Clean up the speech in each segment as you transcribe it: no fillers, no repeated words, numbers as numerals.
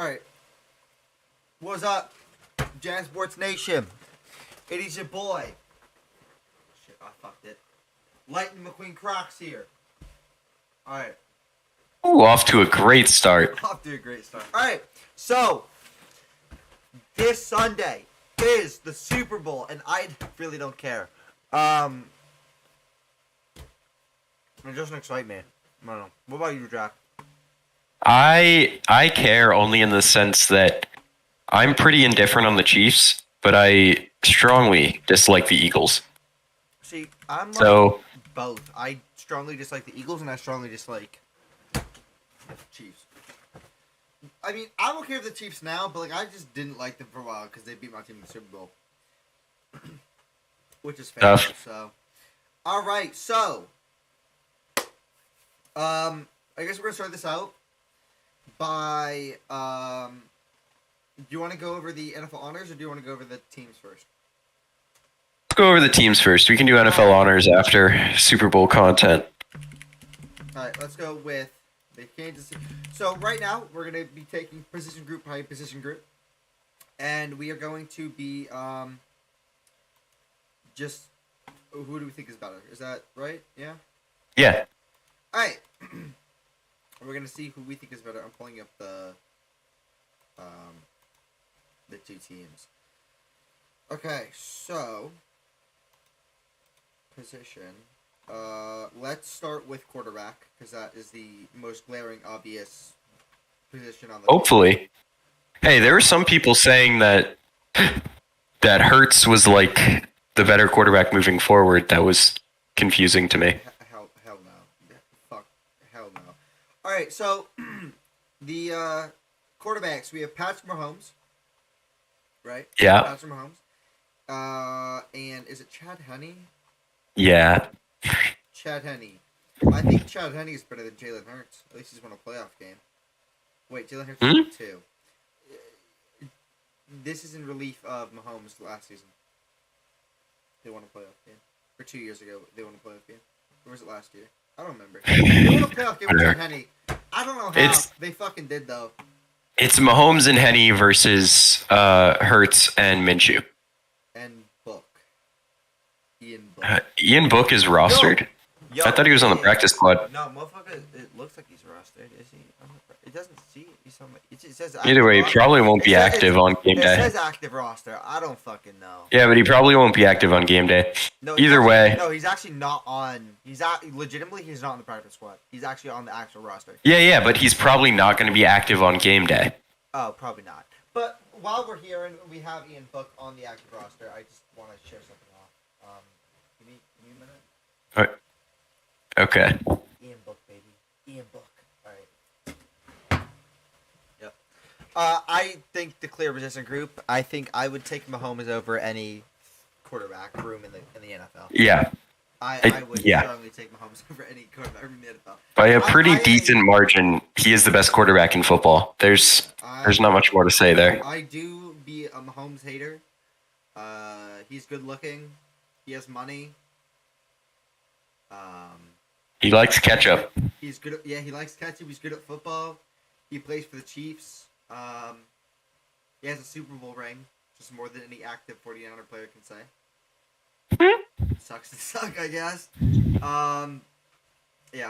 All right. What's up, JAMSports Nation? It is your boy. Shit, I fucked it. Lightning McQueen Crocs here. All right. Ooh, off to a great start. Off to a great start. All right. So, this Sunday is the Super Bowl, and I really don't care. It doesn't excite me. I don't know. What about you, Jack? I care only in the sense that I'm pretty indifferent on the Chiefs, but I strongly dislike the Eagles. See, I'm So both. I strongly dislike the Eagles, and I strongly dislike the Chiefs. I mean, I'm okay with the Chiefs now, but like I just didn't like them for a while because they beat my team in the Super Bowl, which is fair. So, all right. So, I guess we're gonna start this out by do you want to go over the NFL honors or do you want to go over the teams first? let's go over the teams first. We can do NFL honors after Super Bowl content. All right, let's go with the Kansas City. So right now we're gonna be taking position group by position group, and we are going to be just who do we think is better? Is that right? Yeah. Yeah. All right. We're gonna see who we think is better. I'm pulling up the two teams. Okay, so position. Let's start with quarterback because that is the most glaring, obvious position on the. Hopefully. Hey, there were some people saying that Hurts was like the better quarterback moving forward. That was confusing to me. Hell no. Fuck. Hell no. All right, so the quarterbacks, we have Patrick Mahomes, right? Yeah. Patrick Mahomes. And is it Chad Henne? Yeah. Chad Henne. I think Chad Henne is better than Jalen Hurts. At least he's won a playoff game. Wait, Jalen Hurts won two. This is in relief of Mahomes last season. They won a playoff game. Or 2 years ago, they won a playoff game. Or was it last year? I don't remember. They won a playoff game with Chad Henne. I don't know how. They fucking did, though. It's Mahomes and Henne versus Hurts and Minshew. And Book. Ian Book. Ian Book is rostered? Yo, I thought he was on the practice squad. No, motherfucker, it looks like he's rostered. Is he? It doesn't see. It says Either way, he probably won't be active on game day. It says active roster. I don't fucking know. Yeah, but he probably won't be active on game day. No, Either way. No, he's actually not on. Legitimately, he's not on the practice squad. He's actually on the actual roster. Yeah, but he's probably not going to be active on game day. Oh, probably not. But while we're here and we have Ian Book on the active roster, I just want to share something off. Give me a minute. All right. Okay. Ian Book, baby. Ian Book. All right. Yep. I think the clear position group. I think I would take Mahomes over any quarterback room in the NFL. Yeah. I would strongly take Mahomes over any quarterback room in the NFL. By a pretty decent margin, he is the best quarterback in football. There's not much more to say there. I do be a Mahomes hater. He's good looking. He has money. He likes ketchup. He's good. Yeah, he likes ketchup. He's good at football. He plays for the Chiefs. He has a Super Bowl ring, just more than any active 49er player can say. Sucks to suck, I guess. Yeah,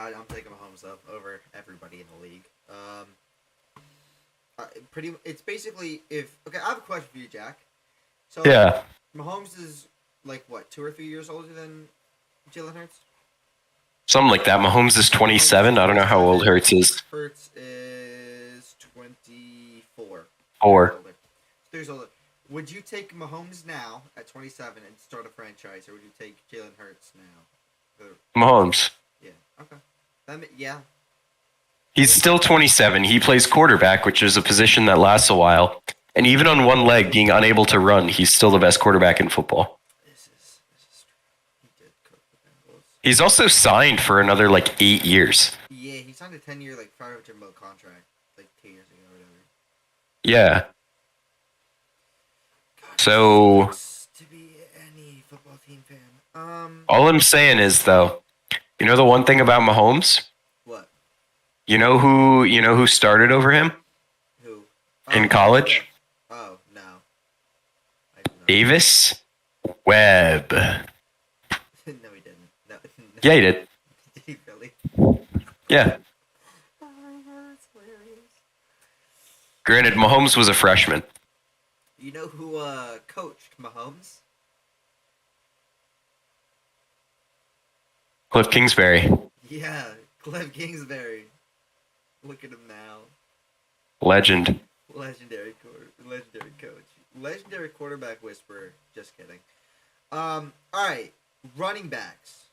I'm taking Mahomes though over everybody in the league. It's basically okay. I have a question for you, Jack. So yeah, Mahomes is like what, 2 or 3 years older than Jalen Hurts? Something like that. Mahomes is 27. I don't know how old Hurts is. Hurts is 24. 4. 3 years older. Would you take Mahomes now at 27 and start a franchise, or would you take Jalen Hurts now? Mahomes. Yeah. Okay. Yeah. He's still 27. He plays quarterback, which is a position that lasts a while. And even on one leg, being unable to run, he's still the best quarterback in football. This is true. He did cook the Bengals. He's also signed for another 8 years. Yeah, he signed a 10-year $500 million contract 2 years ago or whatever. Yeah. So to be any football team fan. All I'm saying is though, you know the one thing about Mahomes? What? You know who started over him? Who? in college. Oh, no. I do not. Davis Webb. No, he didn't. No. Yeah, he did. Did he really? Yeah. Oh, that's hilarious. Granted, Mahomes was a freshman. You know who coached Mahomes? Cliff Kingsbury. Yeah, Cliff Kingsbury. Look at him now. Legend. Legendary coach. Legendary quarterback whisperer. Just kidding. Alright. Running backs.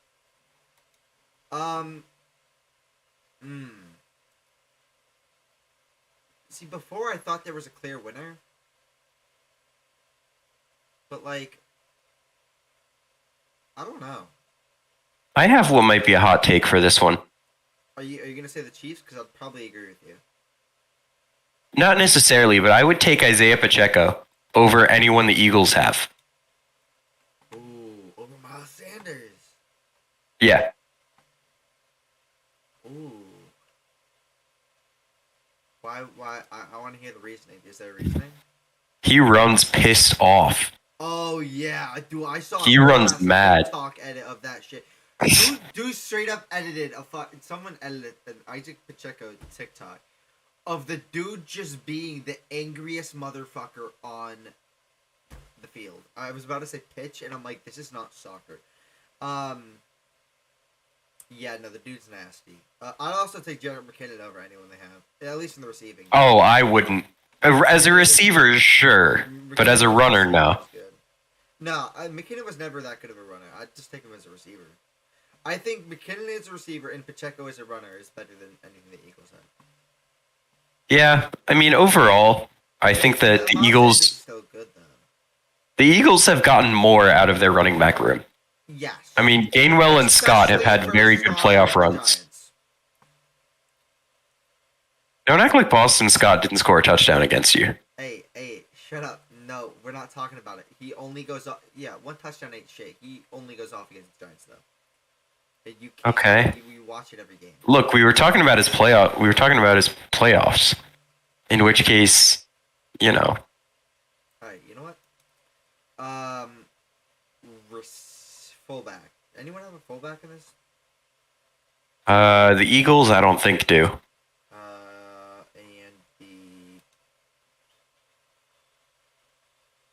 See, before I thought there was a clear winner. But, like, I don't know. I have what might be a hot take for this one. Are you going to say the Chiefs? Because I'd probably agree with you. Not necessarily, but I would take Isaiah Pacheco over anyone the Eagles have. Ooh, over Miles Sanders. Yeah. Ooh. Why? I want to hear the reasoning. Is there a reasoning? He runs pissed off. Oh, yeah. I saw He runs mad. TikTok edit of that shit. Dude straight up edited someone edited an Isaac Pacheco TikTok of the dude just being the angriest motherfucker on the field. I was about to say pitch, and I'm like, this is not soccer. Yeah, no, the dude's nasty. I'd also take Jared McKinnon over anyone they have, at least in the receiving. Oh, I wouldn't. As a receiver, sure, but as a runner, no. No, McKinnon was never that good of a runner. I'd just take him as a receiver. I think McKinnon as a receiver and Pacheco as a runner is better than anything the Eagles have. Yeah, I mean, overall, I think that the Eagles... Still good, though. The Eagles have gotten more out of their running back room. Yes. I mean, Gainwell and Scott have had very good playoff runs. Don't act like Boston Scott didn't score a touchdown against you. Hey, shut up. No, we're not talking about it. He only goes off... Yeah, one touchdown ain't shit. He only goes off against the Giants, though. You can't, okay. We watch it every game. Look, we were talking about his playoff. We were talking about his playoffs. In which case, you know. All right, you know what? Fullback. Anyone have a fullback in this? The Eagles, I don't think do. And the...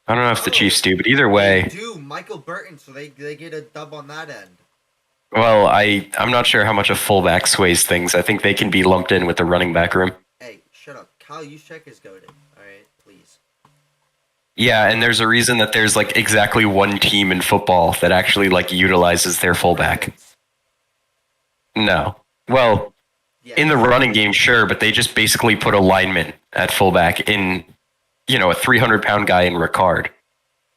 I don't know if the Chiefs do, but either way. They do. Michael Burton, so they get a dub on that end. Well, I'm not sure how much a fullback sways things. I think they can be lumped in with the running back room. Hey, shut up. Kyle Juszczyk is goated. All right, please. Yeah, and there's a reason that there's like exactly one team in football that actually like utilizes their fullback. No. Well, in the running game, sure, but they just basically put a lineman at fullback in, you know, a 300-pound guy in Ricard.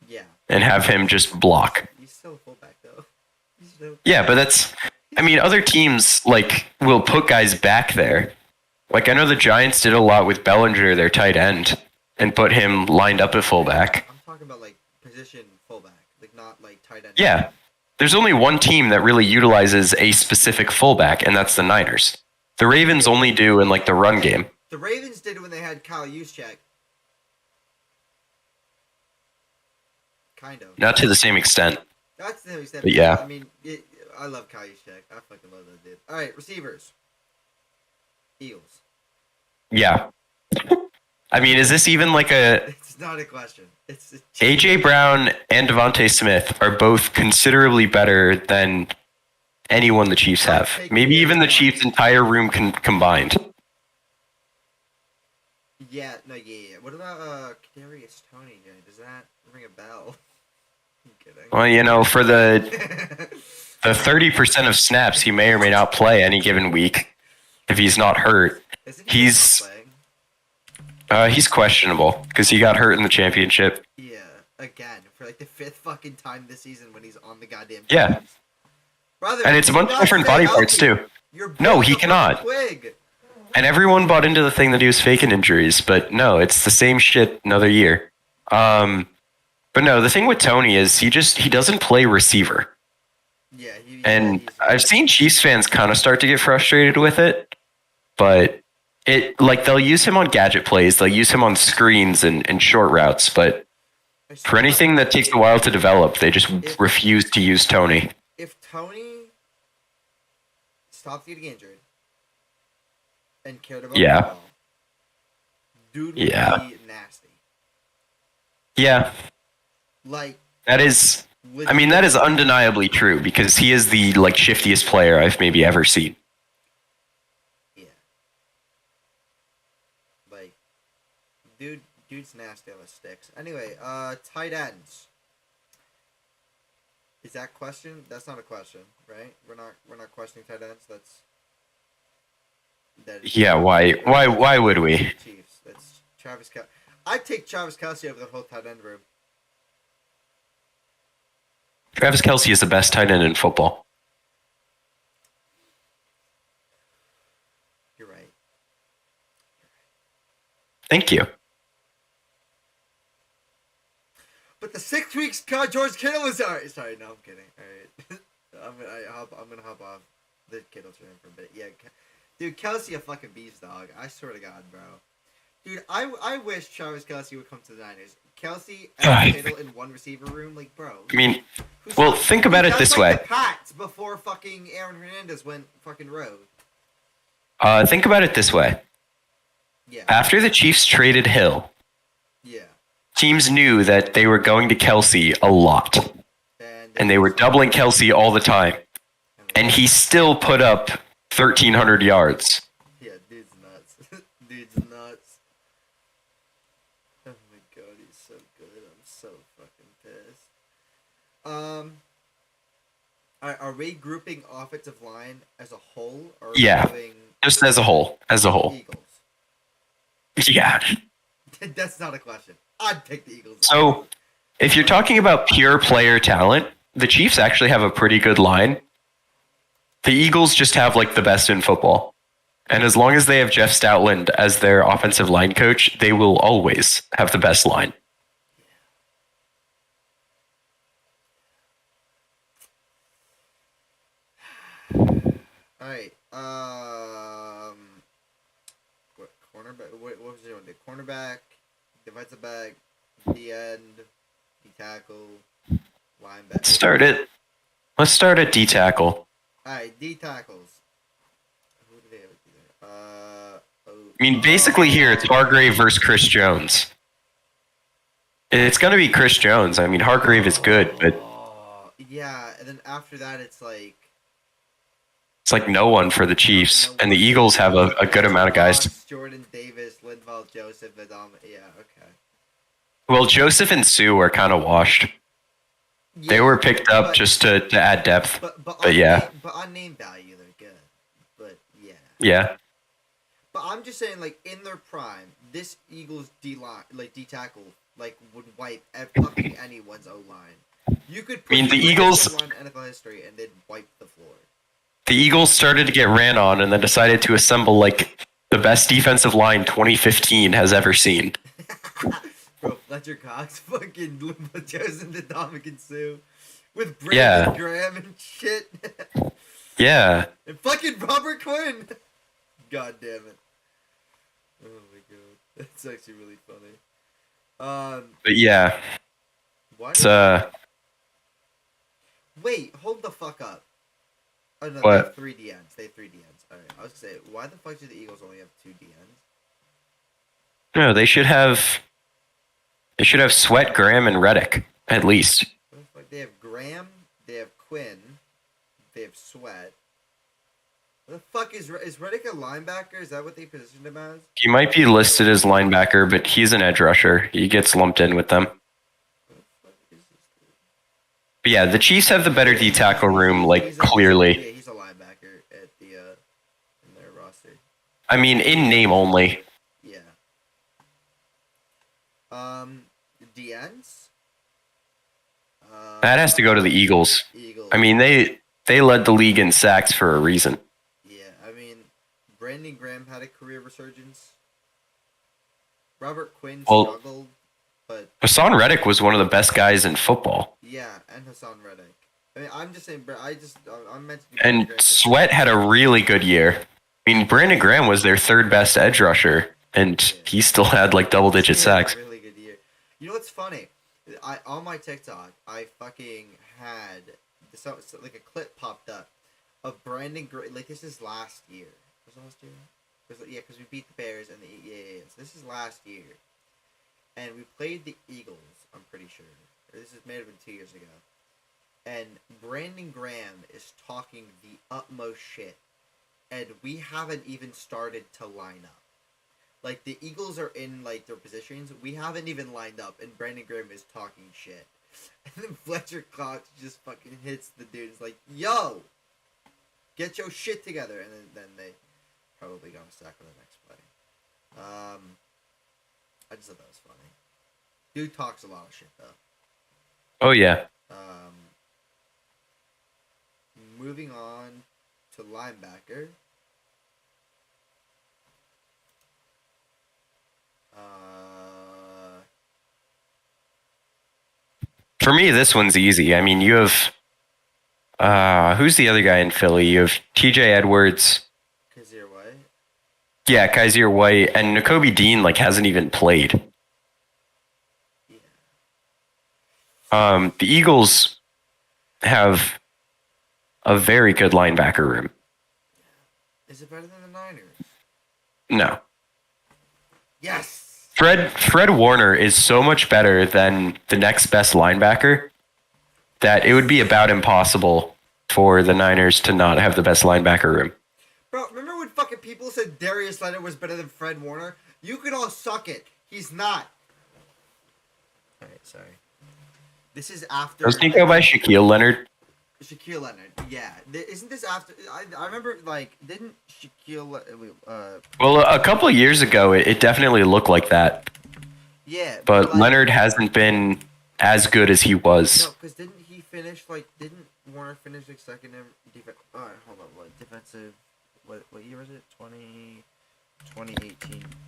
Yeah. And have him just block. He's still a fullback, though. Yeah, but that's... I mean, other teams, like, will put guys back there. Like, I know the Giants did a lot with Bellinger, their tight end, and put him lined up at fullback. I'm talking about, like, position fullback. Like, not, like, tight end. Yeah. There's only one team that really utilizes a specific fullback, and that's the Niners. The Ravens only do in, like, the run game. The Ravens did it when they had Kyle Juszczyk. Kind of. Not to the same extent. That's the same extent. But yeah. I mean, I love Kyle Juszczyk. I fucking love that dude. All right, receivers. Eagles. Yeah. I mean, is this even like a... It's not a question. It's A.J. Brown and Devontae Smith are both considerably better than anyone the Chiefs have. Maybe even the Chiefs' entire room combined. Yeah, no, yeah. What about Kadarius Toney? Does that ring a bell? I'm kidding. Well, you know, for the 30% of snaps he may or may not play any given week, if he's not hurt, he's questionable because he got hurt in the championship. Yeah, again for like the 5th fucking time this season when he's on the goddamn. Yeah. Brother, and it's a bunch of different body parts too. No, he cannot. Twig. And everyone bought into the thing that he was faking injuries, but no, it's the same shit another year. But no, the thing with Tony is he doesn't play receiver. Yeah, I've seen Chiefs fans kind of start to get frustrated with it, but They'll use him on gadget plays, they'll use him on screens and short routes, but for anything that takes a while to develop, they just refuse to use Tony. If Tony stopped getting injured and cared about football, dude would be nasty. Yeah. Like that is undeniably true because he is the shiftiest player I've maybe ever seen. Yeah. Like dude's nasty on the sticks. Anyway, tight ends. Is that question? That's not a question, right? We're not questioning tight ends. Yeah, why would we? Chiefs. That's Travis Kelce. I'd take Travis Kelce over the whole tight end room. Travis Kelce is the best tight end in football. You're right. Thank you. But the 6 weeks George Kittle is alright. Sorry, no, I'm kidding. All right, I'm gonna hop off the Kittle train for a bit. Yeah, dude, Kelce a fucking beast, dog. I swear to God, bro. Dude, I wish Travis Kelce would come to the Niners. Kelce and Kittle in one receiver room, like, bro. I mean, think about it this way. The Pats before fucking Aaron Hernandez went fucking rogue. Think about it this way. Yeah. After the Chiefs traded Hill, teams knew that they were going to Kelce a lot. And they were doubling Kelce all the time. And he still put up 1,300 yards. Yeah, dude's nuts. Dude's nuts. Oh my God, he's so good. I'm so fucking pissed. Are we grouping offensive line as a whole? Or just as a whole. Eagles. Yeah. That's not a question. I'd take the Eagles. So, if you're talking about pure player talent, the Chiefs actually have a pretty good line. The Eagles just have the best in football. And as long as they have Jeff Stoutland as their offensive line coach, they will always have the best line. All right. What cornerback? What was it? The cornerback, defensive back, D end, D tackle, linebacker. Let's start at D tackle. All right, D tackles. Who do they have? Basically here it's Hargrave versus Chris Jones. It's gonna be Chris Jones. Hargrave is good, but yeah, and then after that it's like no one for the Chiefs, and the Eagles have a good amount of guys. Jordan Davis, Linval Joseph, Adam. Yeah, okay. Well, Joseph and Sue are kind of washed. Yeah, they were picked up just to add depth. But yeah. But on name value, they're good. But yeah. Yeah. But I'm just saying, in their prime, this Eagles D tackle, would wipe fucking anyone's O line. You could put the Eagles on NFL history and they'd wipe the floor. The Eagles started to get ran on and then decided to assemble the best defensive line 2015 has ever seen. Bro, Fletcher Cox, fucking Linval Joseph, and Dominican Sue, with Brandon Graham and shit. Yeah. And fucking Robert Quinn. God damn it. Oh my God, that's actually really funny. But yeah. What? It's Wait, hold the fuck up. Oh no, what? They have 3 DNs. Alright, I was gonna say, why the fuck do the Eagles only have 2 DNs? No, they should have Sweat, Graham, and Reddick, at least. What the fuck? They have Graham, they have Quinn, they have Sweat. What the fuck is Reddick a linebacker? Is that what they positioned him as? He might be listed as linebacker, but he's an edge rusher. He gets lumped in with them. What the fuck is this dude? But yeah, the Chiefs have the better D tackle room, clearly. Yeah, he's a linebacker at the in their roster. In name only. Yeah. DNs? That has to go to the Eagles. Eagles. They led the league in sacks for a reason. Yeah, Brandon Graham had a career resurgence. Robert Quinn struggled, but Hassan Reddick was one of the best guys in football. Yeah, and Hassan Reddick. I'm just saying, I'm mentioning. And Sweat had a really good year. I mean, Brandon Graham was their third best edge rusher, and he still had like double-digit He had sacks. a really good year. You know what's funny? On my TikTok, I fucking had like a clip popped up of Brandon Graham. Like this is last year. Was it last year? Yeah, because we beat the Bears and yeah. So this is last year, and we played the Eagles. I'm pretty sure. Or this may have been 2 years ago. And Brandon Graham is talking the utmost shit, and we haven't even started to line up. Like the Eagles are in like their positions, we haven't even lined up, and Brandon Graham is talking shit. And then Fletcher Cox just fucking hits the dude. It's like, yo, get your shit together, and then they probably gonna sack on the next play. I just thought that was funny. Dude talks a lot of shit though. Oh yeah. Moving on to linebacker. For me, this one's easy. I mean, you have who's the other guy in Philly? You have T.J. Edwards. Kazir White. Yeah, Kaiser White, and Nakobe Dean like hasn't even played. Yeah. The Eagles have a very good linebacker room. Is it better than the Niners? No. Yes. Fred Warner is so much better than the next best linebacker that it would be about impossible for the Niners to not have the best linebacker room. Bro, remember when fucking people said Darius Leonard was better than Fred Warner? You could all suck it. He's not. Alright, sorry. This is after... Doesn't he go by Shaquille Leonard? Shaquille Leonard, yeah. Isn't this after... I remember, like, didn't Shaquille... Well, a couple of years ago, it definitely looked like that. Yeah. But like, Leonard hasn't been as good as he was. No, because didn't he finish, like... Didn't Warner finish, like, second in... Alright, hold on. What defensive... What year was it? 2018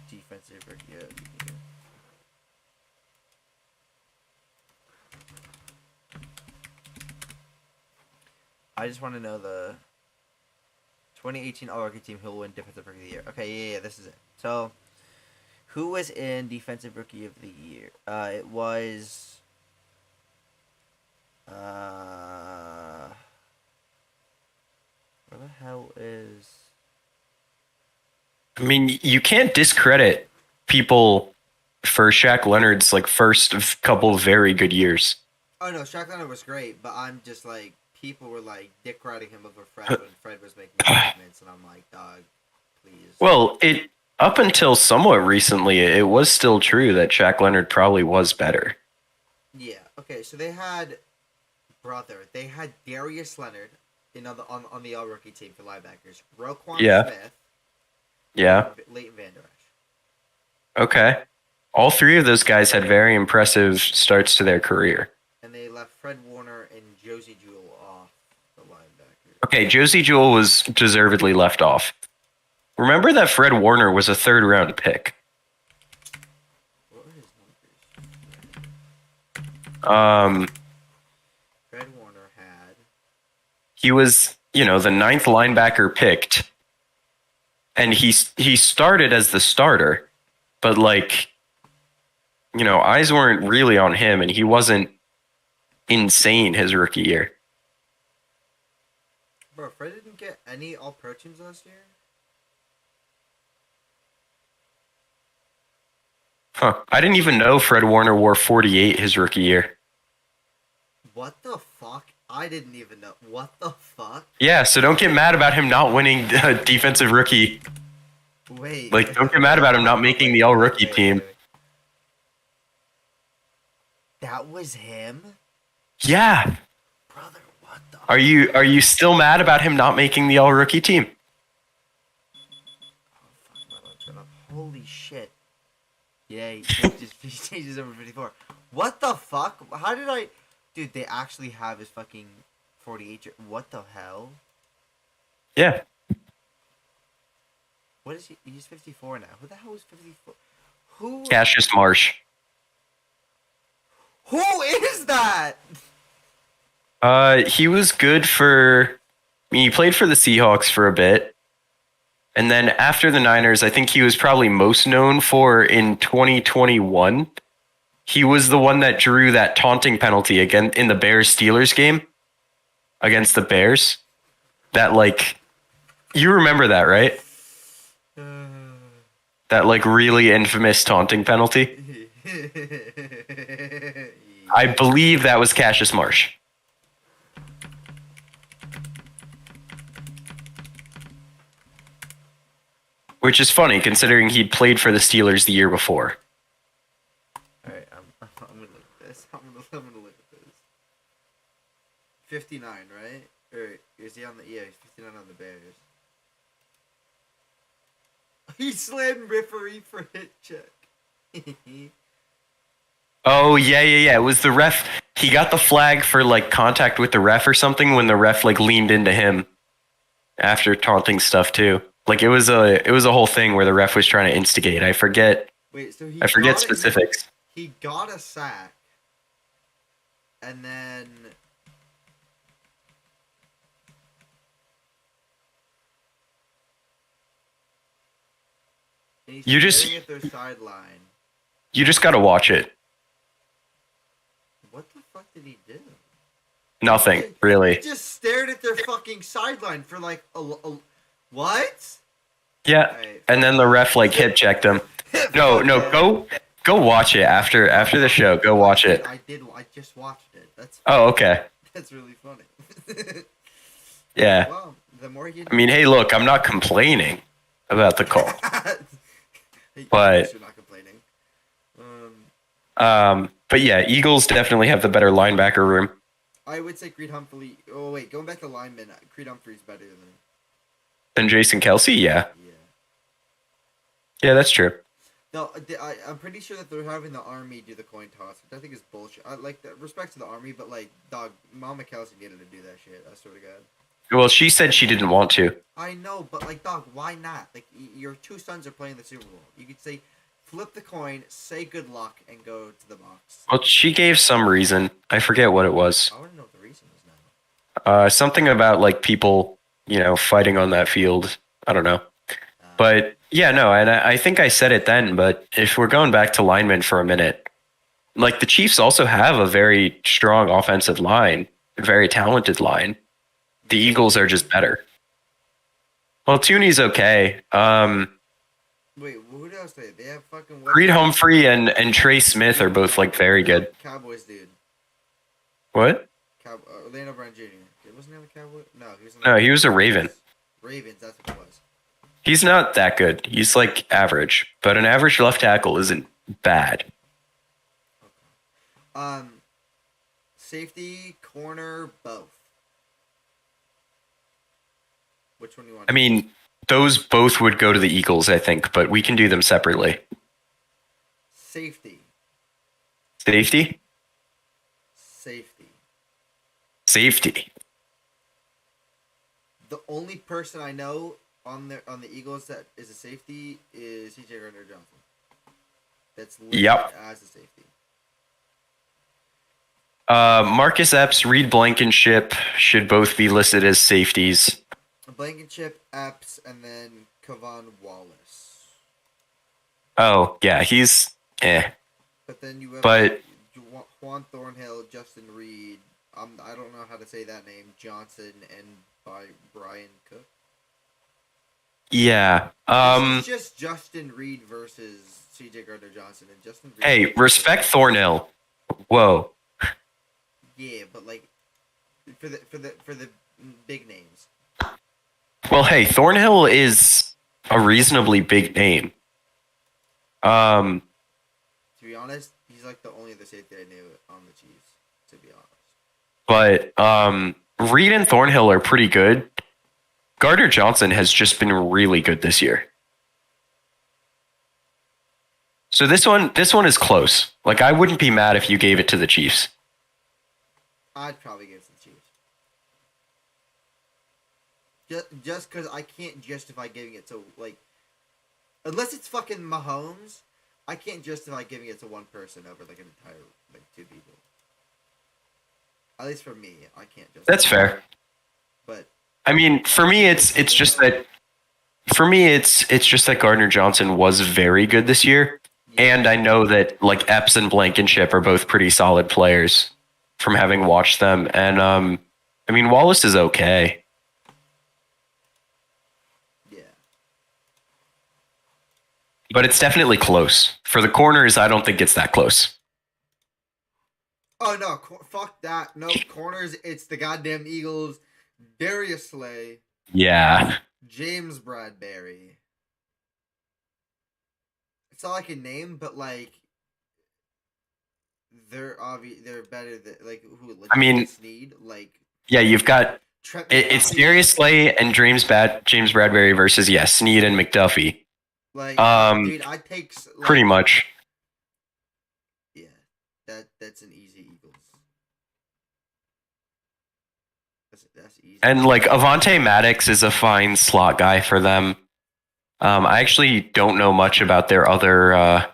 defensive rookie of the year. I just want to know the 2018 All-Rookie team who will win Defensive Rookie of the Year. Okay, yeah, this is it. So, who was in Defensive Rookie of the Year? It was... where the hell is... I mean, you can't discredit people for Shaq Leonard's like first couple of very good years. Oh no, Shaq Leonard was great, but I'm just like, people were like dick riding him over Fred when Fred was making improvements, and I'm like, dog, please. Well, up until somewhat recently, it was still true that Shaq Leonard probably was better. Yeah. Okay, so they had Darius Leonard on the All-Rookie team for linebackers. Roquan Smith. Yeah. Leighton Vander Esch. Okay. All three of those guys had very impressive starts to their career. And they left Fred Warner and Josie Jewell off the linebacker. Okay, Josie Jewell was deservedly left off. Remember that Fred Warner was a third-round pick. What were his numbers? Fred Warner had... He was, the ninth linebacker picked. And he started as the starter, but eyes weren't really on him, and he wasn't insane his rookie year. Bro, Fred didn't get any All-Pro teams last year? Huh. I didn't even know Fred Warner wore 48 his rookie year. What the fuck? I didn't even know. What the fuck? Yeah, so don't get mad about him not winning defensive rookie. Wait. Don't get mad about him not making the all-rookie team. Wait. That was him? Yeah. Brother, what the... Are you still mad about him not making the all-rookie team? Oh, fuck, my alarm's going off. Holy shit. Yeah, he changes over 54. What the fuck? How did I... Dude, they actually have his fucking 48. What the hell? Yeah. What is he? He's 54 now. Who the hell is 54? Who? Cassius Marsh. Who is that? He was good for... I mean, he played for the Seahawks for a bit. And then after the Niners, I think he was probably most known for in 2021. He was the one that drew that taunting penalty again in the Bears-Steelers game against the Bears. That, like, you remember that, right? That, like, really infamous taunting penalty. I believe that was Cassius Marsh. Which is funny, considering he'd played for the Steelers the year before. Alright, I'm gonna look at this. I'm gonna look at this. 59, right? Or is he on the... Yeah, he's 59 on the Bears. He slammed referee for hit check. Oh, yeah. It was the ref. He got the flag for, like, contact with the ref or something when the ref, like, leaned into him after taunting stuff, too. Like, it was a whole thing where the ref was trying to instigate. I forget specifics. He got a sack. And then... And You he's just- staring at their sideline. You just gotta watch it. What the fuck did he do? Nothing, really. He just stared at their fucking sideline for like a what? Yeah, Right. and then the ref, like, hip checked him. No, go watch it after the show. Go watch it. I just watched it. Oh, okay. That's really funny. Yeah. Well, the more you... I mean, hey, look, I'm not complaining about the call. But- You're not complaining. But yeah, Eagles definitely have the better linebacker room. I would say Creed Humphrey. Oh wait, going back to linemen, Creed Humphrey's better Than Jason Kelsey, yeah. Yeah, that's true. No, I'm pretty sure that they're having the Army do the coin toss, which I think is bullshit. I like that, respect to the Army, but like, dog, Mama Kelsey needed to do that shit. I swear to God. Well, she said she didn't want to. I know, but like, dog, why not? Like, your two sons are playing the Super Bowl. You could say, flip the coin, say good luck, and go to the box. Well, she gave some reason. I forget what it was. I want to know what the reason is now. Something about, like, people, fighting on that field. I don't know. But yeah, no, and I think I said it then, but if we're going back to linemen for a minute, like, the Chiefs also have a very strong offensive line, a very talented line. The Eagles are just better. Well, Tooney's okay. Wait, who else they have? Fucking Creed Humphrey and Trey Smith are both, like, very good. Cowboys dude. What? Orlando Brown Jr. Wasn't he on the Cowboys? No, he was a Raven. Ravens, that's what it was. He's not that good. He's, like, average, but an average left tackle isn't bad. Okay. Safety, corner, both. Which one do you want? I mean, those both would go to the Eagles, I think, but we can do them separately. Safety. Safety? Safety. The only person I know on the Eagles that is a safety is C.J. Gardner-Johnson. That's listed as a safety. Marcus Epps, Reed Blankenship should both be listed as safeties. Blankenship, Epps, and then Kevon Wallace. Oh, yeah, he's But then you have Juwan Thornhill, Justin Reed. I don't know how to say that name. Johnson and Brian Cook. Yeah. It's just Justin Reed versus C.J. Gardner-Johnson and Justin Reed. Hey, respect Thornhill. Whoa. Yeah, but like for the big names. Well, hey, Thornhill is a reasonably big name. To be honest, he's like the only other safety I knew on the Chiefs, to be honest. But Reed and Thornhill are pretty good. Gardner Johnson has just been really good this year. So this one is close. Like, I wouldn't be mad if you gave it to the Chiefs. I'd probably give it to the Chiefs. Just because I can't justify giving it to, like... Unless it's fucking Mahomes, I can't justify giving it to one person over, like, an entire, like, two people. At least for me, I can't justify. That's fair. But... I mean, for me, it's just that For me, it's just that Gardner Johnson was very good this year, Yeah. and I know that like Epps and Blankenship are both pretty solid players from having watched them. And I mean Wallace is okay, Yeah. but it's definitely close. For the corners, I don't think it's that close. Oh no, fuck that. Nope, corners. It's the goddamn Eagles. Darius Slay, Yeah, James Bradbury. It's all I can name, but like they're better than like who? Like I mean, Sneed, like yeah, you've got Trent it's McDuffie. Darius Slay and James Bradbury versus Snead and McDuffie. Like, dude, I take Pretty like much. yeah, that's an easy Eagles. That's easy. And like Avante Maddox is a fine slot guy for them. I actually don't know much about their other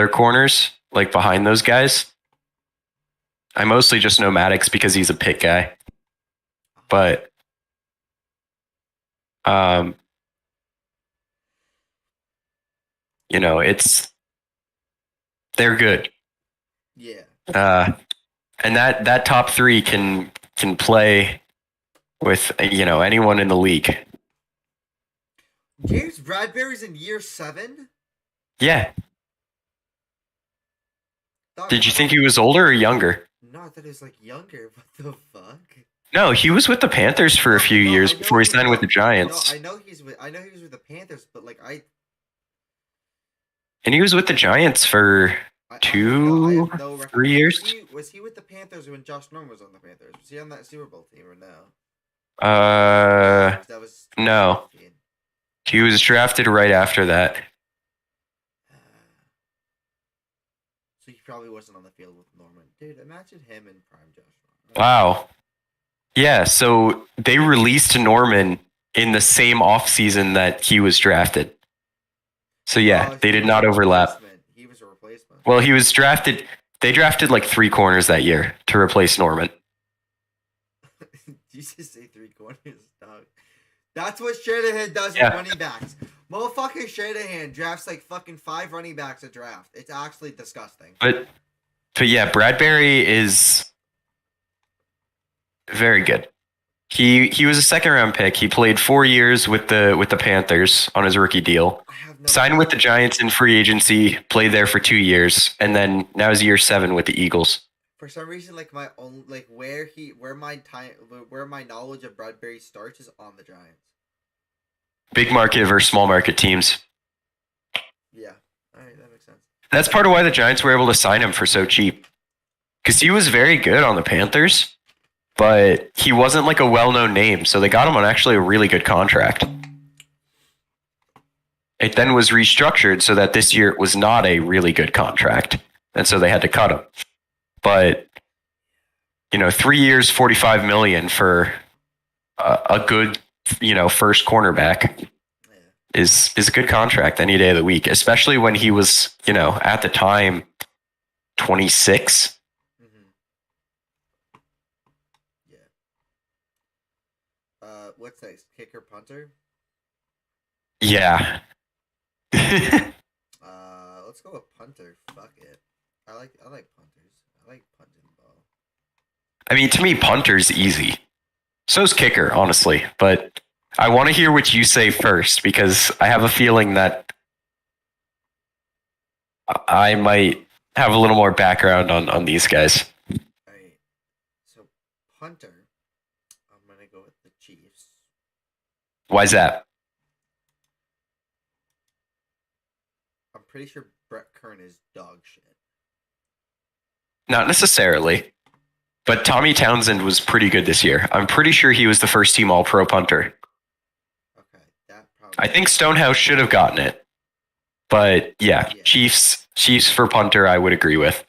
corners, like behind those guys. I mostly just know Maddox because he's a pick guy. But you know, they're good. Yeah. And that top three can play with anyone in the league. James Bradbury's in year 7. Yeah. Dog, Did you think he was older or younger? No, I thought he was like younger. What the fuck? No, he was with the Panthers for a few years before he signed with the Giants. No, I know he was with the Panthers, but like And he was with the Giants for 3 years. Was he with the Panthers when Josh Norman was on the Panthers? Was he on that Super Bowl team or no? That was No. He was drafted right after that. So he probably wasn't on the field with Norman. Dude, imagine him in prime Josh Norman. Wow. Yeah, so they released Norman in the same offseason that he was drafted. So yeah, they did not overlap. He was a replacement. Well, he was drafted. They drafted like 3 corners that year to replace Norman. You just say 3 corners, dog. That's what Shanahan does with running backs. Motherfucking Shanahan drafts like fucking 5 running backs a draft. It's actually disgusting. But yeah, Bradbury is very good. He was a 2nd-round pick. He played 4 years with the Panthers on his rookie deal. Signed with the Giants in free agency, played there for 2 years, and then now is year 7 with the Eagles. For some reason, like my own, like where my knowledge of Bradbury starts is on the Giants. Big market versus small market teams. Yeah, all right, that makes sense. That's part of why the Giants were able to sign him for so cheap, because he was very good on the Panthers, but he wasn't like a well-known name, so they got him on actually a really good contract. It then was restructured so that this year it was not a really good contract, and so they had to cut him. But 3 years, $45 million for a good, first cornerback is a good contract any day of the week, especially when he was, at the time, 26. Mm-hmm. Yeah. What's next? Kicker, punter? Yeah. Let's go with punter. Fuck it. I like punters. I like punting the ball. I mean, to me, punter's easy. So's kicker, honestly. But I want to hear what you say first, because I have a feeling that I might have a little more background on these guys. All right. So, punter, I'm going to go with the Chiefs. Why's that? I'm pretty sure Brett Kern is dog shit. Not necessarily. But Tommy Townsend was pretty good this year. I'm pretty sure he was the first team All-Pro punter. Okay, that probably. I think Stonehouse should have gotten it. But yeah, Chiefs for punter, I would agree with.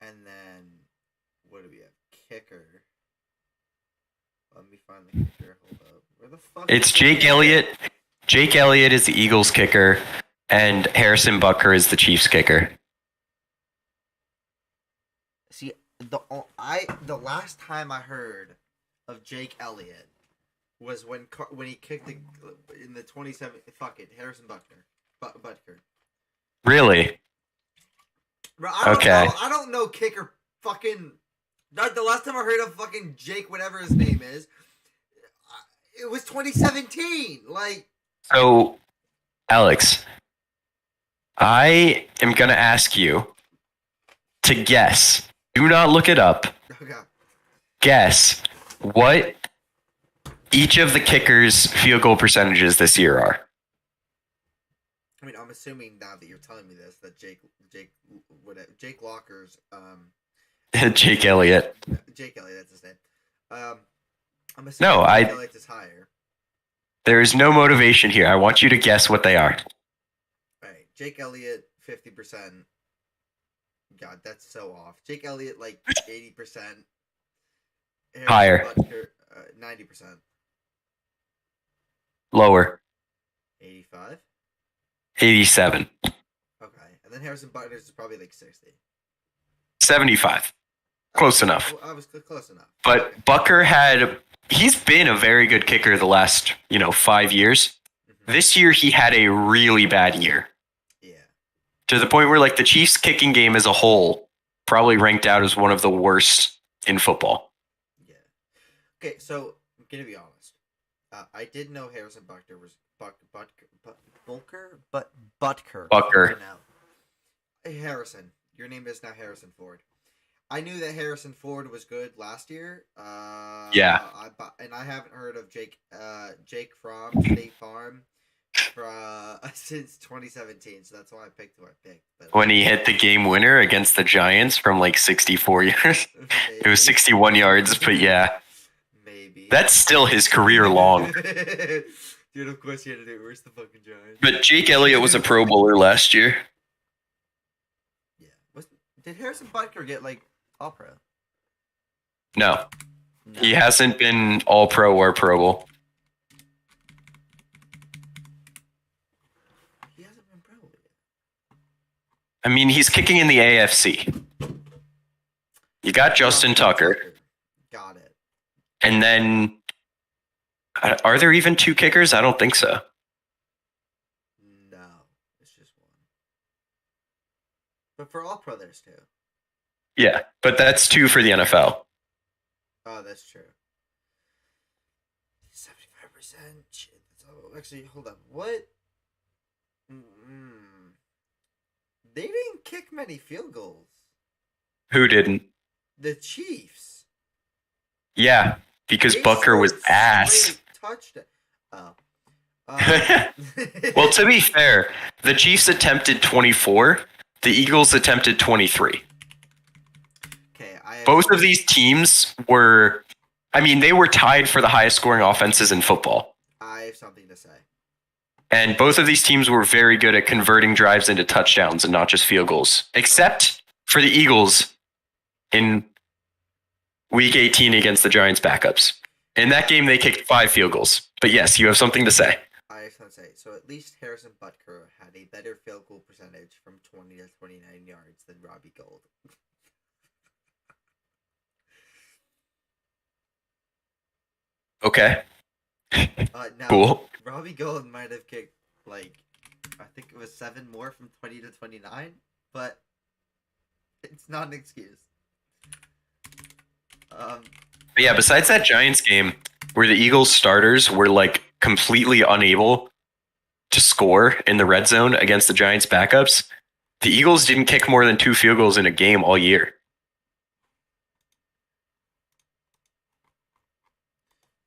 And then, what do we have? Kicker. Let me find the kicker. Hold up. Where the fuck? It's Jake Elliott. Jake Elliott is the Eagles kicker, and Harrison Butker is the Chiefs kicker. See, the last time I heard of Jake Elliott was when he kicked in the 27. Fuck it, Harrison Butker. Really? Bro, Okay. I don't know kicker fucking. The last time I heard of fucking Jake, whatever his name is, it was 2017. Like. So, Alex, I am gonna ask you to guess. Do not look it up. Okay. Guess what each of the kickers' field goal percentages this year are. I mean, I'm assuming now that you're telling me this that Jake Locker's Jake Elliott. Jake Elliott, that's his name. I'm assuming Jake Elliott is higher. There is no motivation here. I want you to guess what they are. All right, Jake Elliott 50%. God, that's so off. Jake Elliott like 80%. Higher. 90%. Lower. 85. 87. Okay, and then Harrison Butker's is probably like 60. 75. Close enough. I was close enough. But Butker he's been a very good kicker the last, 5 years. Mm-hmm. This year he had a really bad year. Yeah. To the point where like the Chiefs kicking game as a whole probably ranked out as one of the worst in football. Yeah. Okay, so I'm gonna be honest. I did know Harrison Butker was Butker. Hey, Harrison, your name is now Harrison Ford. I knew that Harrison Ford was good last year. Yeah. And I haven't heard of Jake from State Farm since 2017, so that's why I picked who I picked. But, when he hit the game winner against the Giants from like 64 yards. It was 61 yards, but yeah. Maybe. That's still his career long. Dude, of course he had to do it. Where's the fucking Giants? But Jake Elliott was a Pro Bowler last year. Yeah. Did Harrison Butker get like All Pro? No. He hasn't been All Pro or Pro Bowl. He hasn't been Pro Bowl yet. I mean, he's kicking in the AFC. You got Justin Tucker. Got it. And then, are there even two kickers? I don't think so. No, it's just one. But for All Pro, there's two. Yeah, but that's two for the NFL. Oh, that's true. 75%. Shit. Actually, hold on. What? They didn't kick many field goals. Who didn't? The Chiefs. Yeah, because Butker was ass. Touchdown. Oh. Well, to be fair, the Chiefs attempted 24. The Eagles attempted 23. Okay, both of these teams were, they were tied for the highest scoring offenses in football. I have something to say. And both of these teams were very good at converting drives into touchdowns and not just field goals. Except for the Eagles in Week 18 against the Giants backups. In that game, they kicked 5 field goals. But yes, you have something to say. I have something to say. So at least Harrison Butker had a better field goal percentage from 20 to 29 yards than Robbie Gould. Okay. Now, cool. Robbie Gould might have kicked, I think it was 7 more from 20 to 29, but it's not an excuse. But yeah, besides that Giants game where the Eagles starters were completely unable to score in the red zone against the Giants backups, the Eagles didn't kick more than 2 field goals in a game all year.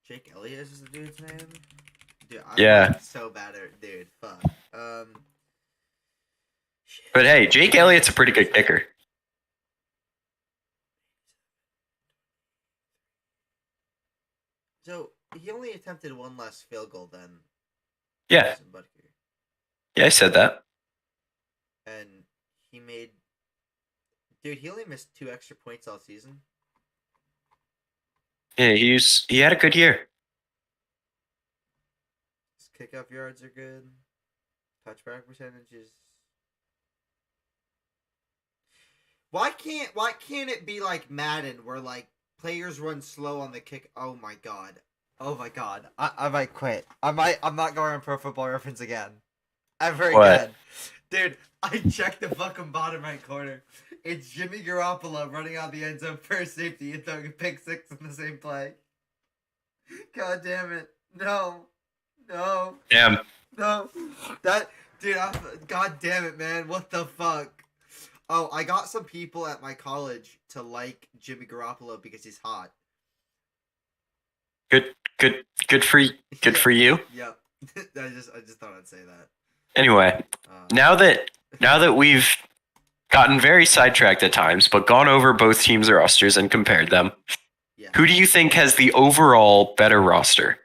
Jake Elliott is the dude's name? Dude, I'm so bad at dude. Fuck. Shit. But hey, Jake Elliott's a pretty good kicker. So he only attempted 1 less field goal than Yeah. Butker. Yeah, I said that. And he made. Dude, he only missed 2 extra points all season. Yeah, he had a good year. His kickoff yards are good. Touchback percentages. Why can't it be like Madden where players run slow on the kick? Oh my god. Oh my god. I might quit. I'm not going on Pro Football Reference again. Ever What? again. Dude, I checked the fucking bottom right corner. It's Jimmy Garoppolo running out the end zone for safety and throwing a pick six in the same play. God damn it. No. No. Damn. No. That dude, god damn it, man. What the fuck? Oh, I got some people at my college to like Jimmy Garoppolo because he's hot. Good for you. Yep. I just thought I'd say that. Anyway, now that we've gotten very sidetracked at times, but gone over both teams' rosters and compared them, Yeah. who do you think has the overall better roster?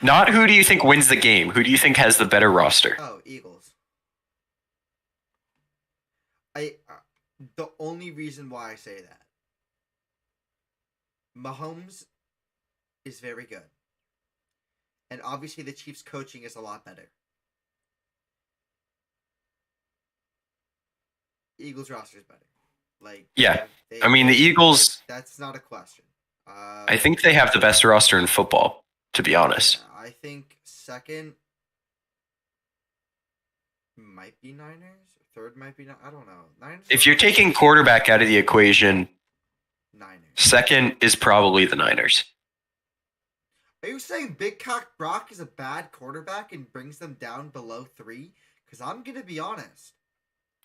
Not who do you think wins the game. Who do you think has the better roster? Oh, Eagles. The only reason why I say that, Mahomes is very good, and obviously the Chiefs' coaching is a lot better. Eagles roster is better. Like, Yeah, I mean the Eagles. That's not a question. I think they have the best roster in football, to be honest. Yeah, I think second might be Niners. Third might be I don't know. Niners. If you're taking quarterback out of the equation, Niners. Second is probably the Niners. Are you saying Big Cock Brock is a bad quarterback and brings them down below 3? Because I'm gonna be honest.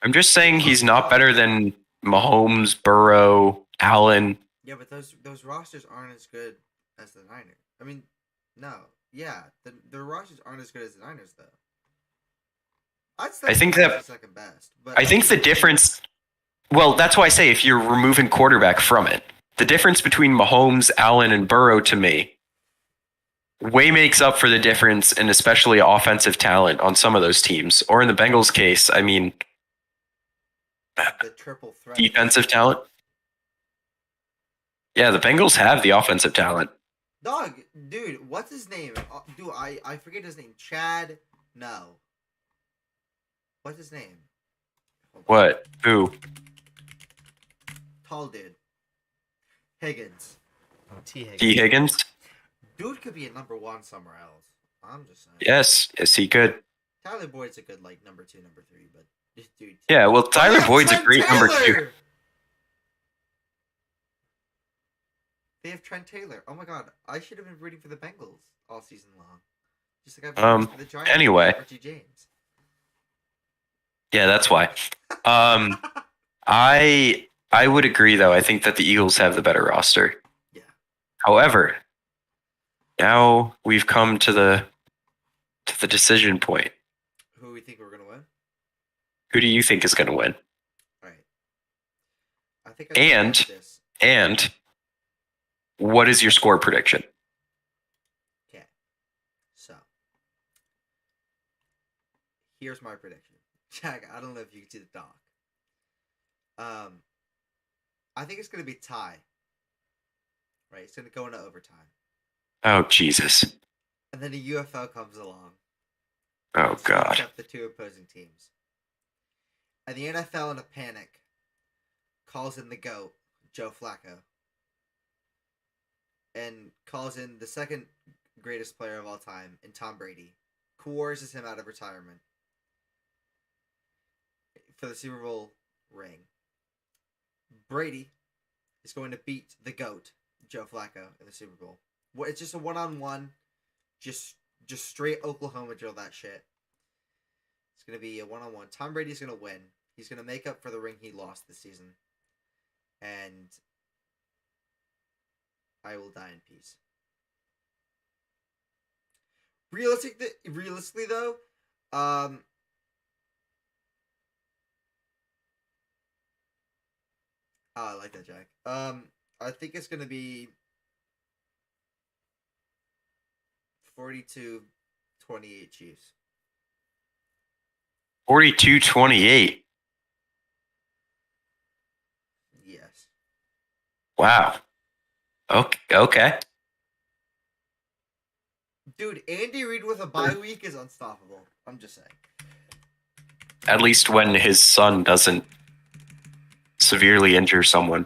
I'm just saying he's not better than Mahomes, Burrow, Allen. Yeah, but those rosters aren't as good as the Niners. I mean, no. Yeah, the rosters aren't as good as the Niners, though. I think that second best. But I think the difference. Well, that's why I say if you're removing quarterback from it, the difference between Mahomes, Allen, and Burrow to me way makes up for the difference in especially offensive talent on some of those teams. Or in the Bengals case, I mean, the triple threat. Defensive talent. Yeah, the Bengals have the offensive talent. Dog, dude, what's his name? Dude, I forget his name. Chad? No. What's his name? What? Who? Tall dude. Higgins. T. Higgins? Dude could be a number 1 somewhere else. I'm just saying. Yes, he could. Tyler Boyd's a good, like, number 2, number 3, but this dude. Yeah, well, Tyler Boyd's a great number 2. They have Trent Taylor. Oh my god, I should have been rooting for the Bengals all season long. Just like I've been rooting for the Giants. Anyway. Archie James. Yeah, that's why. I would agree though. I think that the Eagles have the better roster. Yeah. However, now we've come to the decision point. Who we think we're gonna win? Who do you think is gonna win? All right. I think. And what is your score prediction? Okay. So here's my prediction. Jack, I don't know if you can see the doc. I think it's gonna be tie. Right, it's gonna go into overtime. Oh Jesus! And then a UFL comes along. Oh God! Up the 2 opposing teams. And the NFL, in a panic, calls in the GOAT, Joe Flacco, and calls in the second greatest player of all time, in Tom Brady, coerces him out of retirement for the Super Bowl ring. Brady is going to beat the GOAT, Joe Flacco, in the Super Bowl. It's just a one-on-one, just straight Oklahoma drill that shit. It's going to be a one-on-one. Tom Brady's going to win. He's going to make up for the ring he lost this season. And I will die in peace. Realistically though, I like that, Jack. I think it's gonna be 42-28 Chiefs. 42-28. Yes. Wow. Okay. Dude, Andy Reid with a bye week is unstoppable. I'm just saying. At least when his son doesn't severely injure someone.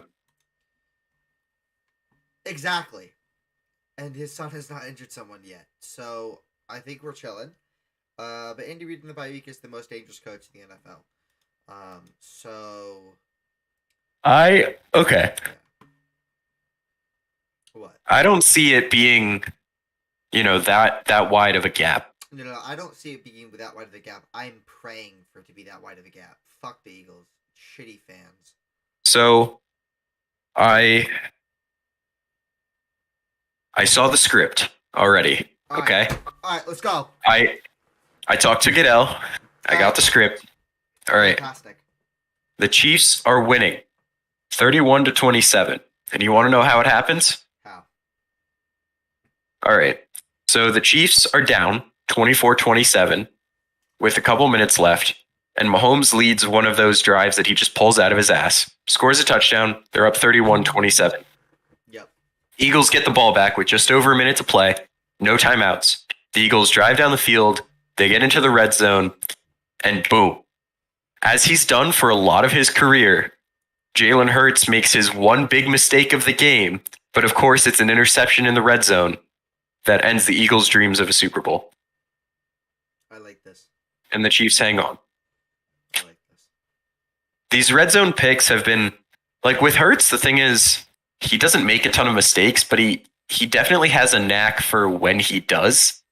Exactly. and his son has not injured someone yet. So I think we're chilling. But Andy Reid in the bye week is the most dangerous coach in the NFL. So Okay. yeah. What? I don't see it being, that wide of a gap. No, I don't see it being that wide of a gap. I'm praying for it to be that wide of a gap. Fuck the Eagles. Shitty fans. So I saw the script already. Okay. All right, let's go. I talked to Goodell. I got the script. All right. Fantastic. The Chiefs are winning 31-27. And you want to know how it happens? How? All right. So the Chiefs are down 24-27 with a couple minutes left. And Mahomes leads one of those drives that he just pulls out of his ass. Scores a touchdown. They're up 31-27. Yep. Eagles get the ball back with just over a minute to play. No timeouts. The Eagles drive down the field. They get into the red zone. And boom. As he's done for a lot of his career, Jalen Hurts makes his one big mistake of the game. But of course, it's an interception in the red zone that ends the Eagles' dreams of a Super Bowl. I like this. And the Chiefs hang on. I like this. These red zone picks have been, like with Hurts, the thing is, he doesn't make a ton of mistakes, but he definitely has a knack for when he does,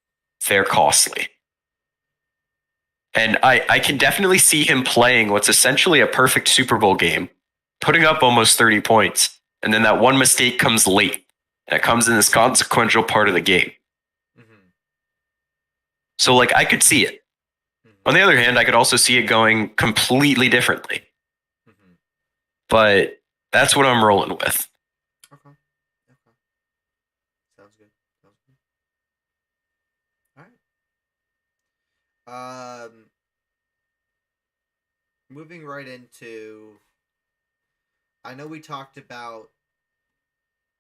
they're costly. And I can definitely see him playing what's essentially a perfect Super Bowl game, putting up almost 30 points, and then that one mistake comes late. And it comes in this consequential part of the game. Mm-hmm. So, I could see it. Mm-hmm. On the other hand, I could also see it going completely differently. Mm-hmm. But that's what I'm rolling with. Okay. Sounds good. All right. Moving right into, I know we talked about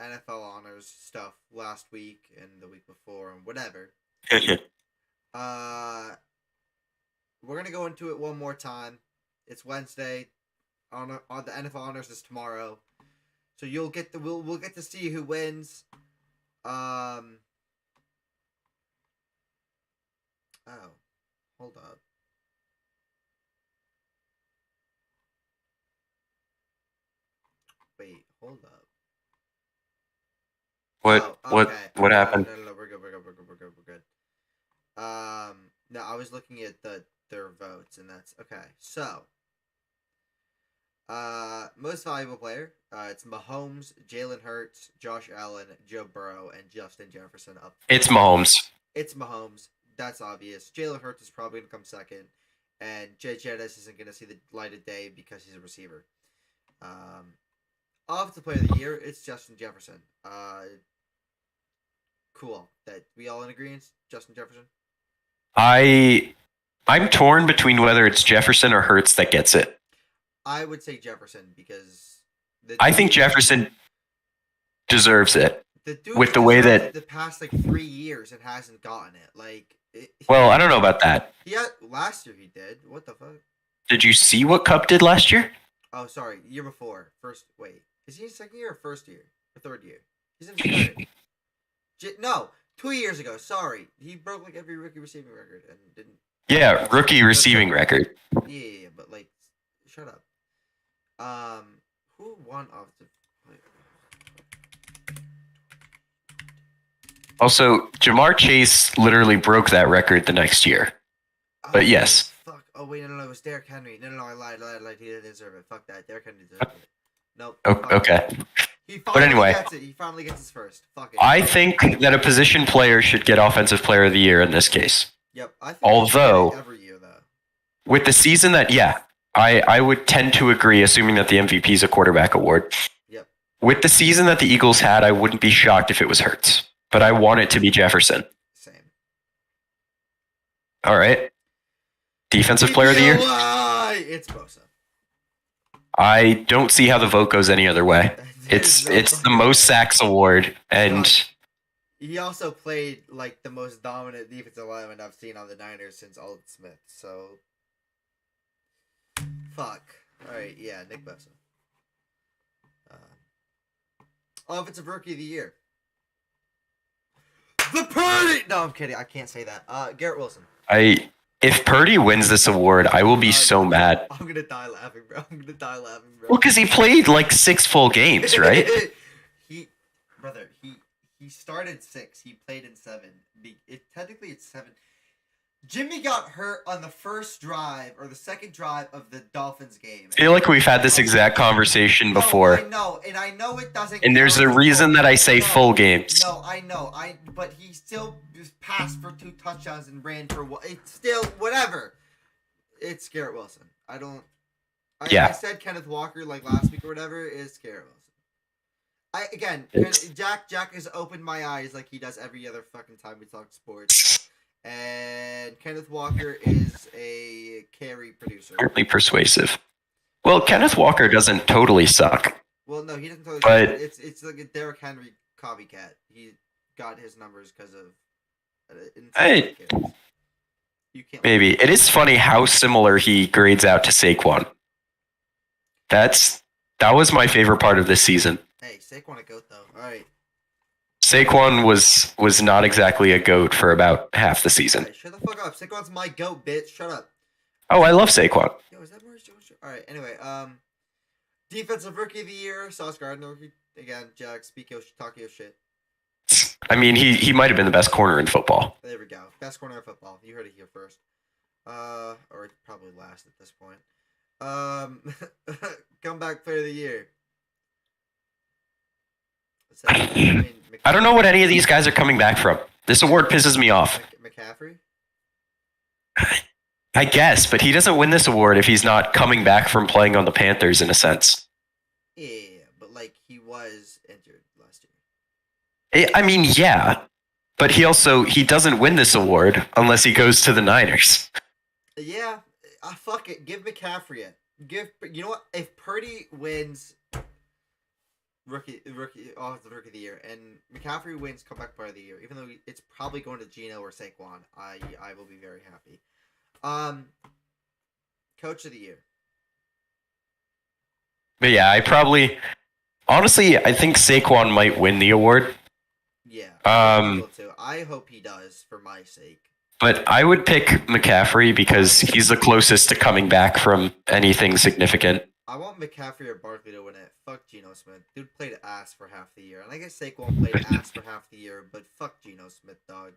NFL honors stuff last week and the week before and whatever. We're gonna go into it one more time. It's Wednesday. On the NFL honors is tomorrow, so we'll get to see who wins. Oh, hold up. Wait, hold up. What happened? No, we're good. No, I was looking at their votes, and that's okay. So, most valuable player, it's Mahomes, Jalen Hurts, Josh Allen, Joe Burrow, and Justin Jefferson up. It's Mahomes. It's Mahomes. That's obvious. Jalen Hurts is probably gonna come second, and Jay Jettis isn't gonna see the light of day because he's a receiver. Offensive player of the year, it's Justin Jefferson. Cool. That we all in agreement? Justin Jefferson? I'm torn between whether it's Jefferson or Hurts that gets it. I would say Jefferson because I think Jefferson deserves it. The dude with the way that the past 3 years and hasn't gotten it. Well, I don't know about that. Last year he did. What the fuck? Did you see what Cup did last year? Oh, sorry. Year before. Wait. Is he in second year or first year? Or third year? He's in third. No, 2 years ago. Sorry. He broke every rookie receiving record and didn't. Yeah, rookie receiving record. Yeah, but shut up. Who won offensive player? Also, Jamar Chase literally broke that record the next year. But yes. Fuck. Oh wait, no, it was Derrick Henry. No, I lied. He didn't deserve it. Fuck that. Derrick Henry deserved it. Nope. Okay. But anyway, gets it. He finally gets his first. Fuck it. I think that a position player should get Offensive Player of the Year in this case. Yep. I think although every year though. With the season that, I would tend to agree, assuming that the MVP is a quarterback award. Yep. With the season that the Eagles had, I wouldn't be shocked if it was Hurts, but I want it to be Jefferson. Same. All right. Defensive Player of the Year? It's Bosa. I don't see how the vote goes any other way. It's the most sacks award, and he also played the most dominant defensive lineman I've seen on the Niners since Aldon Smith. So, fuck. All right, yeah, Nick Bosa. Offensive Rookie of the Year. The Purdy. No, I'm kidding. I can't say that. Garrett Wilson. If Purdy wins this award, I will be so mad. I'm gonna die laughing, bro. Well, because he played like 6 full games, right? He started 6. He played in 7. Technically, it's 7. Jimmy got hurt on the first drive or the second drive of the Dolphins game. I feel like we've had this exact conversation before. I know it doesn't. And there's a reason that I say full games. No, I know. But he still just passed for 2 touchdowns and ran for what? It's still whatever. It's Garrett Wilson. I said Kenneth Walker like last week or whatever. It's Garrett Wilson. Jack has opened my eyes like he does every other fucking time we talk sports. And Kenneth Walker is a carry producer. Certainly persuasive. Well, Kenneth Walker doesn't totally suck. Well, no, he doesn't totally suck. It's like a Derrick Henry copycat. He got his numbers because of... You can't. Maybe. It is funny how similar he grades out to Saquon. That was my favorite part of this season. Hey, Saquon a goat though. All right. Saquon was not exactly a goat for about half the season. Right, shut the fuck up. Saquon's my goat, bitch. Shut up. Oh, I love Saquon. Yo, is that Maurice Jones? All right. Anyway, defensive rookie of the year, Sauce Gardner. Again, Jack, talk your shit. I mean, he might have been the best corner in football. There we go. Best corner in football. You heard it here first. Or probably last at this point. Comeback player of the year. I don't know what any of these guys are coming back from. This award pisses me off. McCaffrey? I guess, but he doesn't win this award if he's not coming back from playing on the Panthers in a sense. Yeah, but like he was injured last year. I mean, yeah, but he doesn't win this award unless he goes to the Niners. Yeah, fuck it. Give McCaffrey it. You know what? If Purdy wins rookie offensive rookie of the year, and McCaffrey wins comeback player of the year, even though it's probably going to Geno or Saquon, I will be very happy. Coach of the year. But yeah, honestly, I think Saquon might win the award. Yeah. Too. I hope he does for my sake. But I would pick McCaffrey because he's the closest to coming back from anything significant. I want McCaffrey or Barkley to win it. Fuck Geno Smith. Dude played ass for half the year. And I guess Saquon played ass for half the year, but fuck Geno Smith, dog.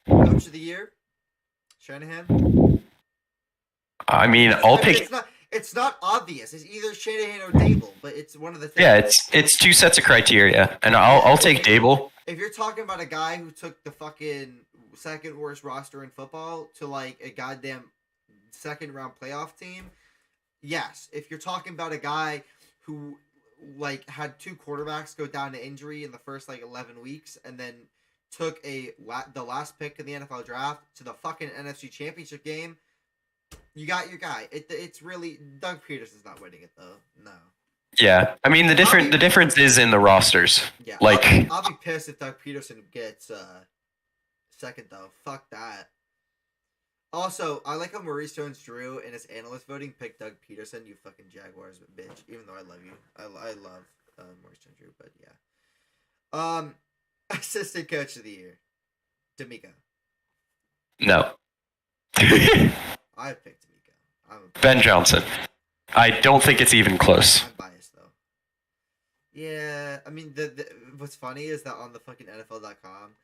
Coach of the year? Shanahan? I mean, I'll pick... It's not obvious. It's either Shanahan or Dable, but it's one of the things. Yeah, it's 2 sets of criteria, and I'll take Dable. If you're talking about a guy who took the fucking second worst roster in football to like a goddamn second round playoff team, yes. If you're talking about a guy who like had 2 quarterbacks go down to injury in the first like 11 weeks and then took the last pick in the NFL draft to the fucking NFC Championship game, you got your guy. It's really Doug Peterson's not winning it though. No. Yeah, I mean the difference is in the rosters. Yeah, like I'll be pissed if Doug Peterson gets second though. Fuck that. Also, I like how Maurice Jones-Drew in his analyst voting picked Doug Peterson. You fucking Jaguars bitch. Even though I love you, I love Maurice Jones-Drew, but yeah. Assistant coach of the year, D'Amico. No. I picked D'Amico. Ben Johnson. I don't think it's even close. I'm biased though. Yeah, I mean what's funny is that on the fucking NFL.com,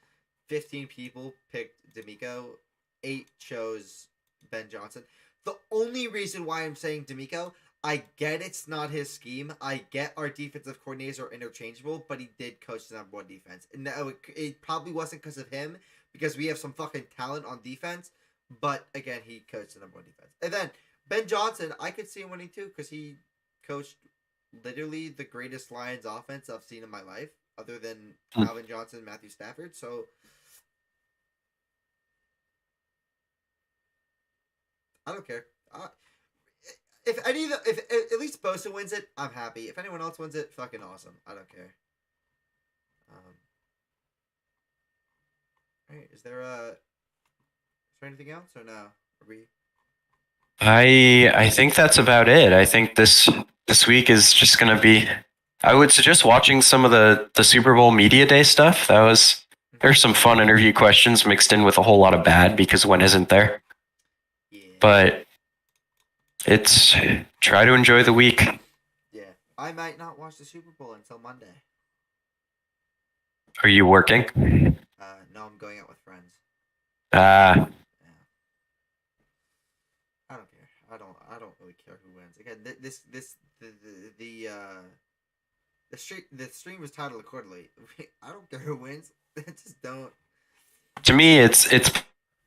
15 people picked D'Amico, 8 chose Ben Johnson. The only reason why I'm saying D'Amico, I get it's not his scheme. I get our defensive coordinators are interchangeable, but he did coach the number 1 defense. And no, it probably wasn't because of him, because we have some fucking talent on defense. But again, he coached the number 1 defense. And then Ben Johnson, I could see him winning too, because he coached literally the greatest Lions offense I've seen in my life, other than Calvin Johnson and Matthew Stafford. So I don't care. If at least Bosa wins it, I'm happy. If anyone else wins it, fucking awesome. I don't care. Alright, is there anything else or no? Are we? I think that's about it. I think this week is just gonna be I would suggest watching some of the Super Bowl Media Day stuff. There's some fun interview questions mixed in with a whole lot of bad because when isn't there? Yeah. But it's try to enjoy the week. Yeah. I might not watch the Super Bowl until Monday. Are you working? No, I'm going out with friends. Yeah. I don't care. I don't really care who wins. Again, the stream was titled accordingly. I don't care who wins. Just don't. To me, it's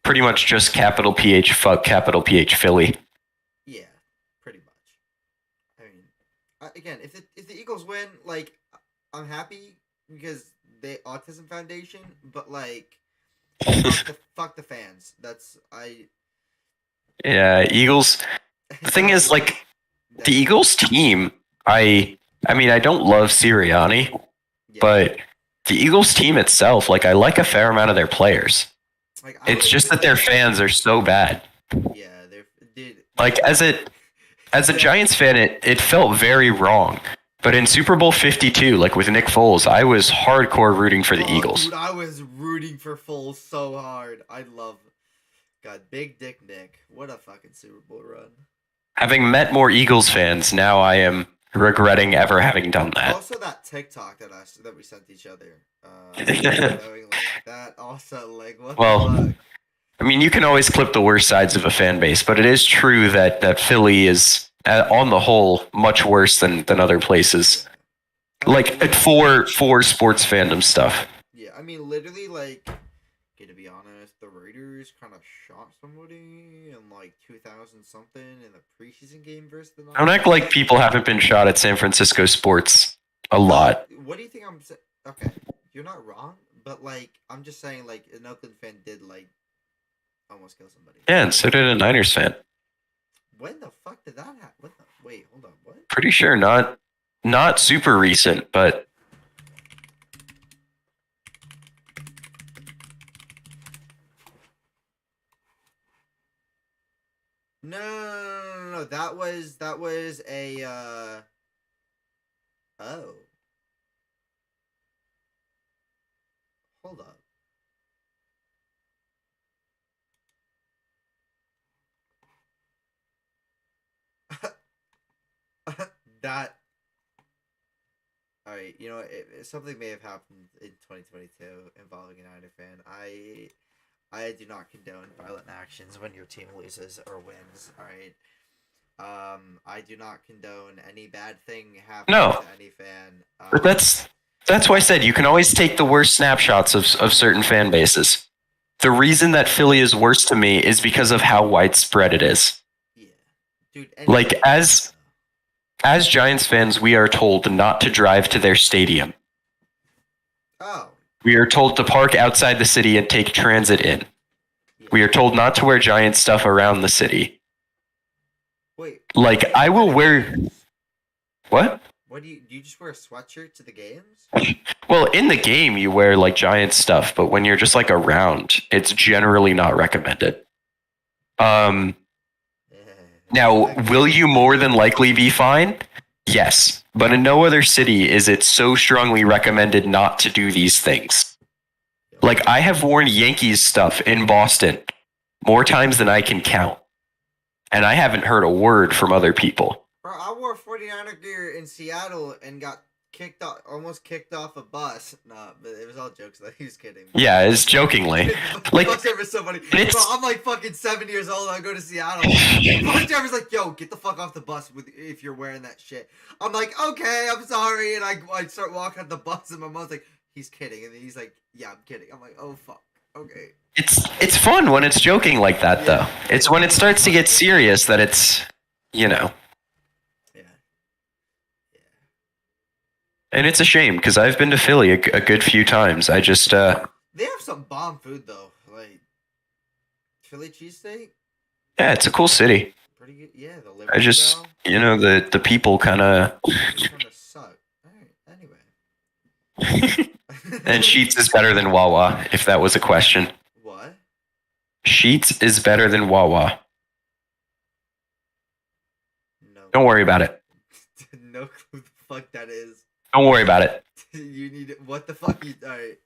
pretty much just capital PH fuck capital PH Philly. Yeah, pretty much. I mean, again, if the Eagles win, like, I'm happy because they Autism Foundation, but like, fuck the fans. Yeah, Eagles. The thing is, like, the Eagles team. I mean, I don't love Sirianni, but the Eagles team itself, like, I like a fair amount of their players. Like, it's just that their fans are so bad. Yeah, dude. Like, as a Giants fan, it felt very wrong. But in Super Bowl 52, like with Nick Foles, I was hardcore rooting for the Eagles. Dude, I was rooting for Foles so hard. God, Big Dick Nick. What a fucking Super Bowl run. Having met more Eagles fans, now I am regretting ever having done that. Also, that TikTok that we sent each other. Like that. Also, like, what the fuck? I mean, you can always clip the worst sides of a fan base, but it is true that Philly is, on the whole, much worse than other places. Yeah. Like, for sports fandom stuff. Yeah, I mean, literally, like, to be honest, the Raiders kind of shot somebody in, like, 2000 something in the preseason game versus the Niners. Don't act like people haven't been shot at San Francisco sports a lot. What do you think I'm saying? Okay, you're not wrong, but, like, I'm just saying, like, an Oakland fan did, like, almost kill somebody. Yeah, and so did a Niners fan. When the fuck did that happen? Wait, hold on, what? Pretty sure not super recent, but... No. That was a oh. Hold up. That. All right, you know, something may have happened in 2022 involving a United fan. I do not condone violent actions when your team loses or wins. All right. I do not condone any bad thing happening to any fan. But that's why I said you can always take the worst snapshots of certain fan bases. The reason that Philly is worse to me is because of how widespread it is. Yeah, dude. Like, as Giants fans, we are told not to drive to their stadium. Oh. We are told to park outside the city and take transit in. Yeah. We are told not to wear Giant stuff around the city. Wait. Like, I will wear... What? What do you just wear a sweatshirt to the games? Well, in the game, you wear, like, Giant stuff, but when you're just, like, around, it's generally not recommended. Now, will you more than likely be fine? Yes. But in no other city is it so strongly recommended not to do these things. Like, I have worn Yankees stuff in Boston more times than I can count. And I haven't heard a word from other people. Bro, I wore 49er gear in Seattle and got almost kicked off a bus. Nah, but it was all jokes. Like, he was kidding. Yeah, it's jokingly. Like, bus driver's so funny. Bro, I'm like fucking 7 years old. I go to Seattle. Bus driver's like, "Yo, get the fuck off the bus if you're wearing that shit." I'm like, "Okay, I'm sorry." And I start walking on the bus, and my mom's like, "He's kidding," and then he's like, "Yeah, I'm kidding." I'm like, "Oh fuck, okay." It's fun when it's joking like that, though. It's when it starts to get serious that it's, you know. And it's a shame, because I've been to Philly a good few times. I just... They have some bomb food, though. Like, Philly cheesesteak? Yeah, it's a cool city. Pretty good. Yeah, the I just, you know, the people kind of... kind of suck. Alright, anyway. And Sheetz is better than Wawa, if that was a question. What? Sheetz is better than Wawa. No. Don't worry about it. No clue the fuck that is. Don't worry about it. You need what the fuck? All right.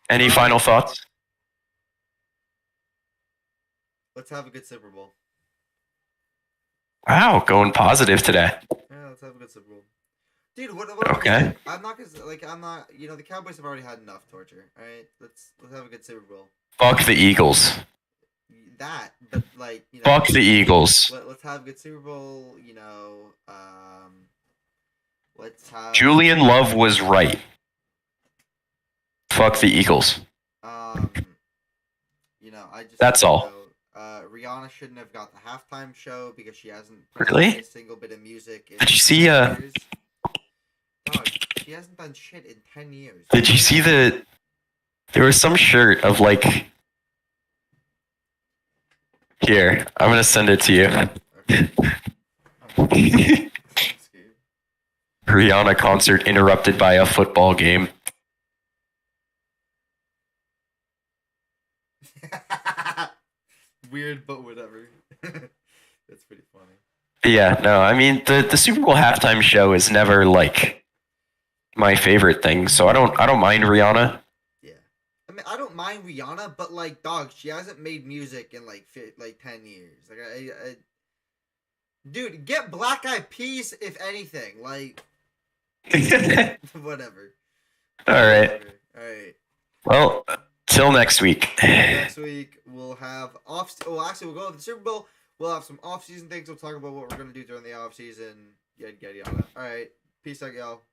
Any final thoughts? Let's have a good Super Bowl. Wow, going positive today. Yeah, let's have a good Super Bowl. Dude, what Okay. I'm not gonna like. I'm not. You know, the Cowboys have already had enough torture. All right, let's have a good Super Bowl. Fuck the Eagles. That, but like, you know. Fuck the Eagles. Let's have a good Super Bowl. You know, let's have. Julian Love was right. Fuck the Eagles. You know, I just. That's all. Rihanna shouldn't have got the halftime show because she hasn't Really? a single bit of music. Did you see? Dog, she hasn't done shit in 10 years. Did you see the? There was some shirt of like. Here, I'm gonna send it to you. Okay. Rihanna concert interrupted by a football game. Weird, but whatever. That's pretty funny. Yeah, no, I mean the Super Bowl halftime show is never like my favorite thing, so I don't mind Rihanna. Yeah, I mean I don't mind Rihanna, but like, dog, she hasn't made music in like 10 years. Like, dude, get Black Eyed Peas if anything. Like, whatever. All right. All right. Well, till next week. Next week we'll have off. Oh, actually, we'll go to the Super Bowl. We'll have some off-season things. We'll talk about what we're gonna do during the off-season. Yada yada yada. All right. Peace out, y'all.